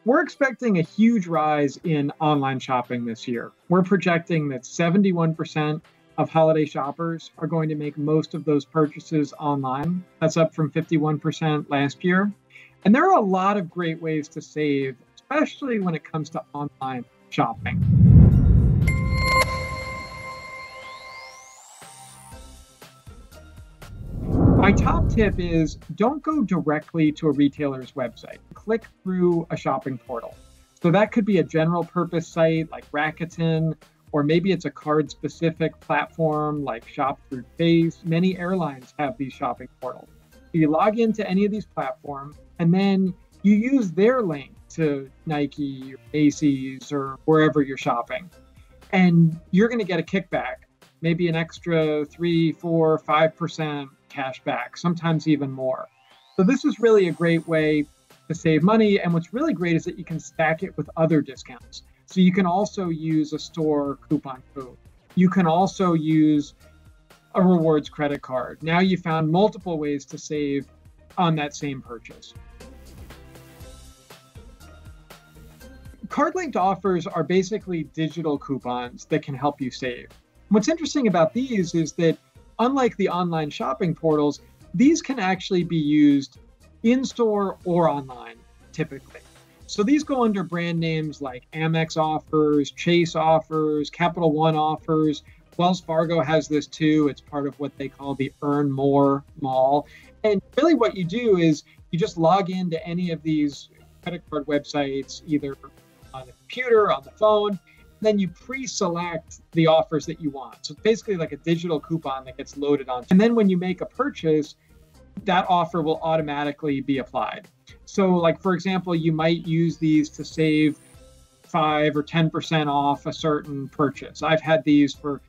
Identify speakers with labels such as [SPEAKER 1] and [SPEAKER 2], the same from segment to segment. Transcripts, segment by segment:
[SPEAKER 1] We're expecting a huge rise in online shopping this year. We're projecting that 71% of holiday shoppers are going to make most of those purchases online. That's up from 51% last year. And there are a lot of great ways to save, especially when it comes to online shopping. My top tip is don't go directly to a retailer's website. Click through a shopping portal. So that could be a general purpose site like Rakuten, or maybe it's a card-specific platform like Shop Through Face. Many airlines have these shopping portals. You log into any of these platforms, and then you use their link to Nike, or Macy's, or wherever you're shopping. And you're going to get a kickback, maybe an extra 3, 4, 5% cash back, sometimes even more. So this is really a great way to save money. And what's really great is that you can stack it with other discounts. So you can also use a store coupon code. You can also use a rewards credit card. Now you found multiple ways to save on that same purchase. Card-linked offers are basically digital coupons that can help you save. What's interesting about these is that unlike the online shopping portals, these can actually be used in-store or online, typically. So these go under brand names like Amex offers, Chase offers, Capital One offers. Wells Fargo has this too. It's part of what they call the Earn More Mall. And really what you do is you just log into any of these credit card websites, either on the computer, on the phone, then you pre-select the offers that you want. So basically like a digital coupon that gets loaded on. And then when you make a purchase, that offer will automatically be applied. So like, for example, you might use these to save 5 or 10% off a certain purchase. I've had these for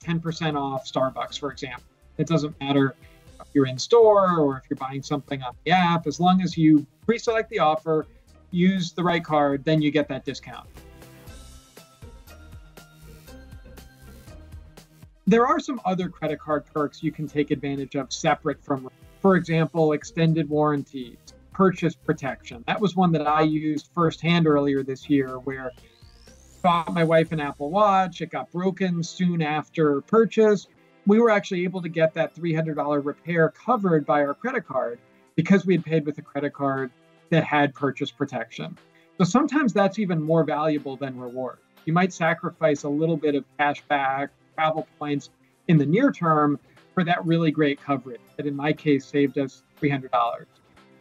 [SPEAKER 1] 10% off Starbucks, for example. It doesn't matter if you're in store or if you're buying something on the app, as long as you pre-select the offer, use the right card, then you get that discount. There are some other credit card perks you can take advantage of separate from, for example, extended warranties, purchase protection. That was one that I used firsthand earlier this year, where I bought my wife an Apple Watch. It got broken soon after purchase. We were actually able to get that $300 repair covered by our credit card because we had paid with a credit card that had purchase protection. So sometimes that's even more valuable than reward. You might sacrifice a little bit of cash back, travel points in the near term for that really great coverage that in my case saved us $300.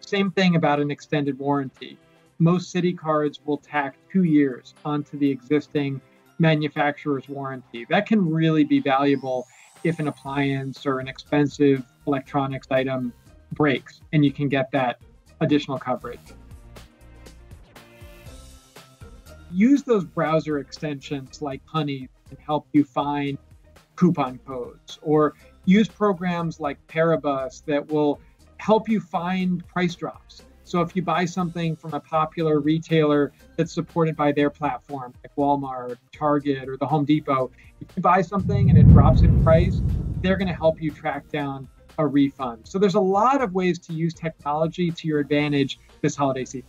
[SPEAKER 1] Same thing about an extended warranty. Most city cards will tack 2 years onto the existing manufacturer's warranty. That can really be valuable if an appliance or an expensive electronics item breaks and you can get that additional coverage. Use those browser extensions like Honey to help you find coupon codes, or use programs like Paribus that will help you find price drops. So if you buy something from a popular retailer that's supported by their platform, like Walmart, Target, or the Home Depot, if you buy something and it drops in price, they're going to help you track down a refund. So there's a lot of ways to use technology to your advantage this holiday season.